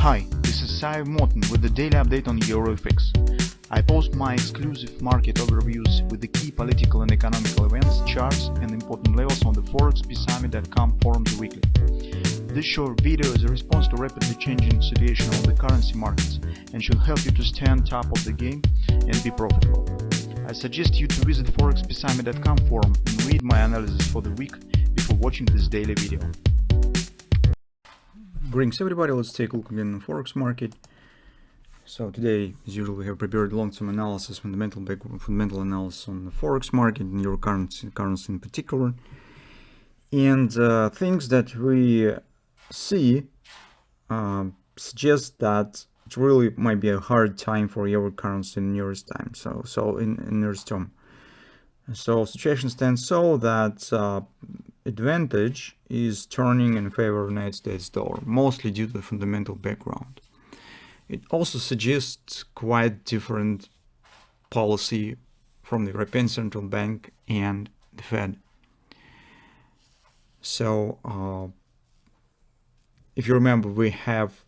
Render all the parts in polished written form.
Hi, this is Sive Morten with the daily update on EuroFX. I post my exclusive market overviews with the key political and economical events, charts and important levels on the ForexPeaceArmy.com forums weekly. This short video is a response to rapidly changing situation on the currency markets and should help you to stay on top of the game and be profitable. I suggest you to visit ForexPeaceArmy.com forum and read my analysis for the week before watching this daily video. Greetings everybody, let's take a look again at the Forex market. So today, as usual, we have prepared long-term analysis, fundamental analysis on the Forex market and euro currency in particular. And things that we see suggest that it really might be a hard time for euro currency in nearest time. So in nearest term. So situation stands so that advantage is turning in favor of United States dollar, mostly due to the fundamental background. It also suggests quite different policy from the European Central Bank and the Fed. So if you remember, we have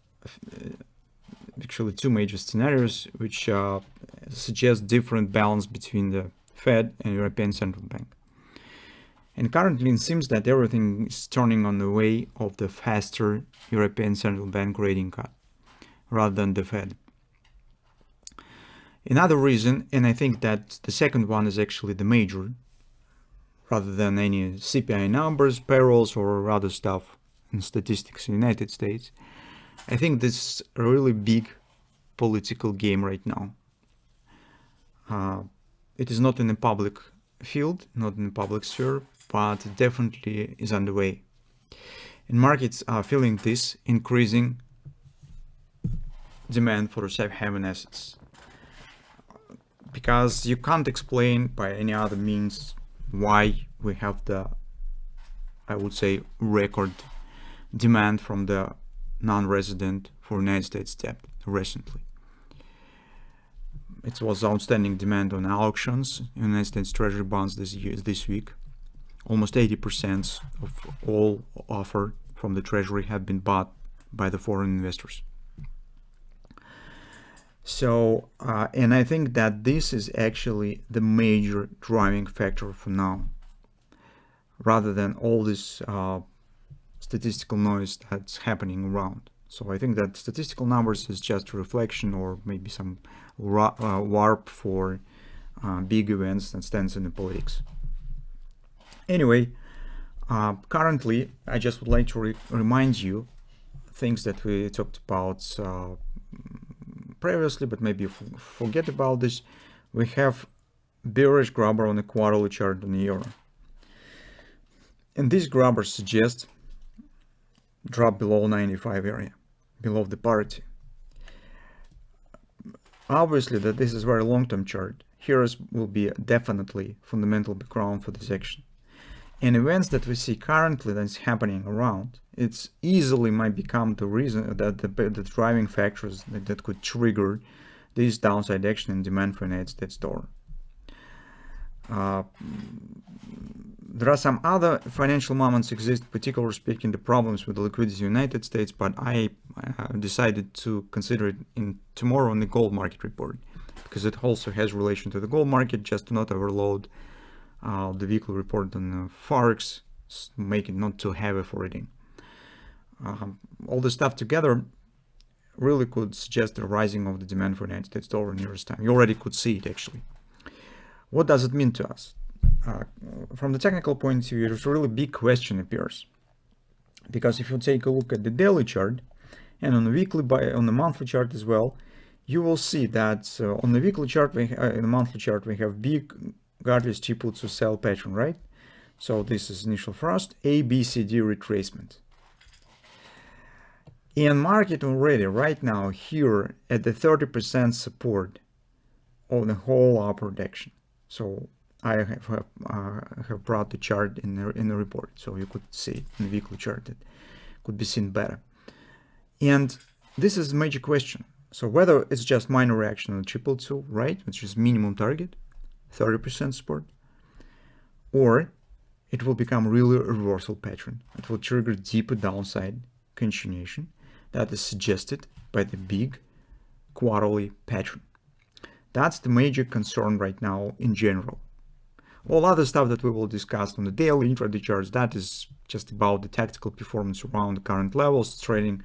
actually two major scenarios which suggest different balance between the Fed and European Central Bank. And currently it seems that everything is turning on the way of the faster European Central Bank rating cut rather than the Fed. Another reason, and I think that the second one is actually the major, rather than any CPI numbers, payrolls or other stuff and statistics in the United States, I think this is a really big political game right now. It is not in the public field, not in the public sphere, but it definitely is underway. And markets are feeling this increasing demand for safe haven assets. Because you can't explain by any other means why we have the, I would say, record demand from the non-resident for United States debt recently. It was outstanding demand on auctions in United States Treasury bonds this week. Almost 80% of all offer from the Treasury have been bought by the foreign investors. So, and I think that this is actually the major driving factor for now, rather than all this statistical noise that's happening around. So I think that statistical numbers is just a reflection or maybe some warp for big events that stands in the politics. Anyway, currently, I just would like to remind you things that we talked about previously, but maybe you forget about this. We have bearish grabber on the quarterly chart on the euro. And this grabber suggests drop below 95 area, below the parity. Obviously that this is very long-term chart. Here will be definitely fundamental background for this action. And events that we see currently that's happening around, it's easily might become the reason that the driving factors that could trigger this downside action and demand for United States dollar. There are some other financial moments exist, particularly speaking the problems with the liquidity in the United States, but I decided to consider it in tomorrow on the gold market report, because it also has relation to the gold market, just to not overload the weekly report on Forex, make it not too heavy for reading. All this stuff together really could suggest the rising of the demand for United States dollar in nearest time. You already could see it actually. What does it mean to us? From the technical point of view, there's a really big question appears, because if you take a look at the daily chart and on the weekly on the monthly chart as well, you will see that on the weekly chart, in the monthly chart, we have big godly steeple to sell pattern, right? So this is initial thrust, A, B, C, D retracement. In market already right now here at the 30% support of the whole upward action. So I have brought the chart in the report, so you could see it in the weekly chart. That could be seen better. And this is a major question. So whether it's just minor reaction on the 222, right, which is minimum target, 30% support, or it will become really a reversal pattern. It will trigger deeper downside continuation that is suggested by the big quarterly pattern. That's the major concern right now in general. All other stuff that we will discuss on the daily intraday charts, that is just about the tactical performance around the current levels, trading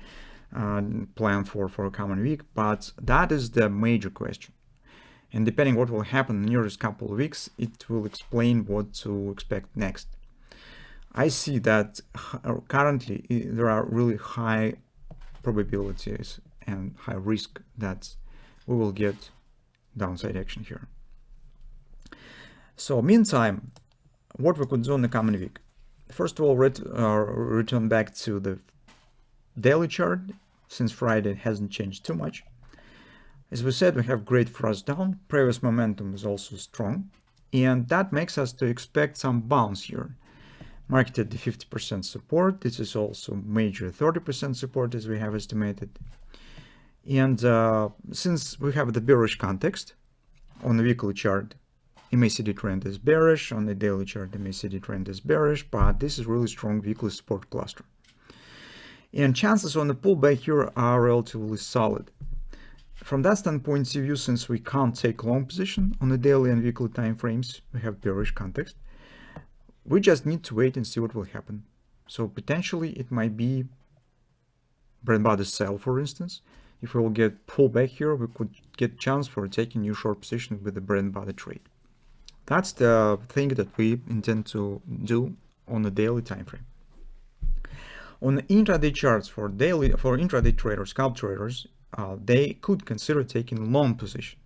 plan for a coming week, but that is the major question. And depending what will happen in the nearest couple of weeks, it will explain what to expect next. I see that currently there are really high probabilities and high risk that we will get downside action here. So meantime, what we could do in the coming week? First of all, return back to the daily chart. Since Friday, it hasn't changed too much. As we said, we have great thrust down. Previous momentum is also strong, and that makes us to expect some bounce here. Market at the 50% support. This is also major 30% support as we have estimated. And since we have the bearish context on the weekly chart, MACD trend is bearish. On the daily chart, the MACD trend is bearish, but this is really strong weekly support cluster. And chances on the pullback here are relatively solid. From that standpoint of view, since we can't take long position on the daily and weekly time frames, we have bearish context. We just need to wait and see what will happen. So potentially it might be bread and butter sell, for instance. If we will get pullback here, we could get chance for taking new short position with the bread and butter trade. That's the thing that we intend to do on the daily time frame. On the intraday charts for intraday traders, scalp traders, they could consider taking long position,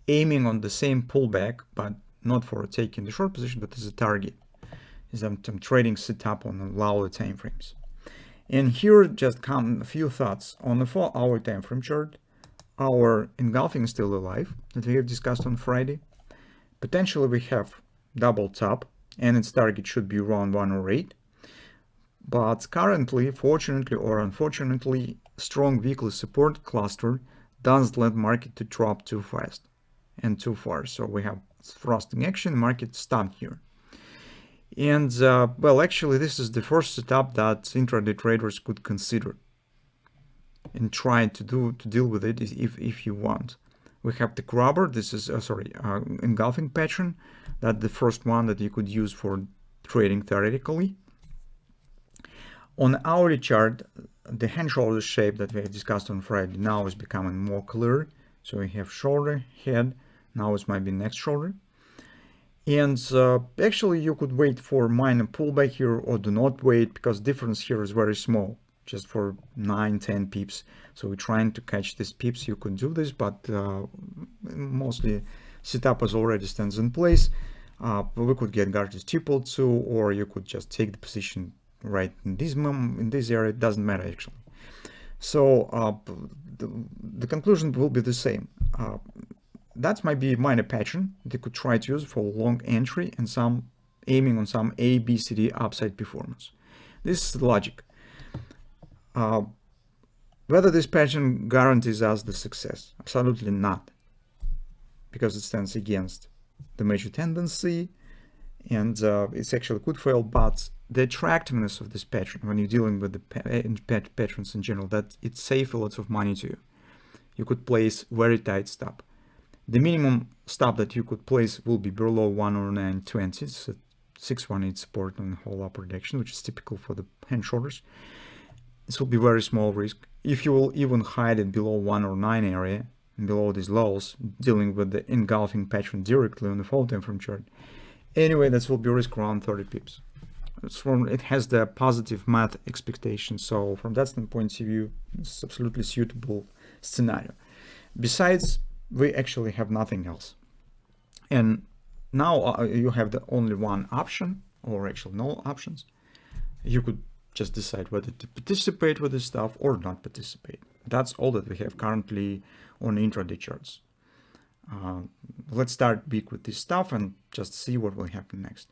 aiming on the same pullback, but not for taking the short position, but as a target. Is some trading setup on the lower time frames. And here just come a few thoughts on the 4-hour time frame chart. Our engulfing is still alive that we have discussed on Friday. Potentially we have double top, and its target should be around 108. But currently, fortunately or unfortunately, strong weekly support cluster doesn't let market to drop too fast and too far. So we have thrusting action, market stopped here. And well, actually, this is the first setup that intraday traders could consider and try to deal with it if you want. We have the grabber. This is engulfing pattern. That's the first one that you could use for trading theoretically. On the hourly chart, the hand shoulder shape that we have discussed on Friday now is becoming more clear. So we have shoulder, head. Now it might be next shoulder. And actually you could wait for minor pullback here or do not wait, because difference here is very small, just for 9-10 pips. So we're trying to catch these pips. You could do this, but mostly setup as already stands in place. We could get garters triple too, or you could just take the position right in this area. It doesn't matter actually. So the conclusion will be the same. That might be a minor pattern they could try to use for long entry and some aiming on some A, B, C, D upside performance. This is the logic. Whether this pattern guarantees us the success? Absolutely not, because it stands against the major tendency, and it's actually could fail. But the attractiveness of this pattern, when you're dealing with the patterns in general, that it saves a lot of money to you. You could place very tight stop. The minimum stop that you could place will be below 109.20. It's a 618 support on the whole upper direction, which is typical for the hand shoulders. This will be very small risk. If you will even hide it below 109 area, below these lows, dealing with the engulfing pattern directly on the fall time frame chart, anyway, that will be risk around 30 pips. It has the positive math expectation, so from that standpoint of view, it's absolutely suitable scenario. Besides, we actually have nothing else. And now you have the only one option, or actually no options. You could just decide whether to participate with this stuff or not participate. That's all that we have currently on intraday charts. Let's start big with this stuff and just see what will happen next.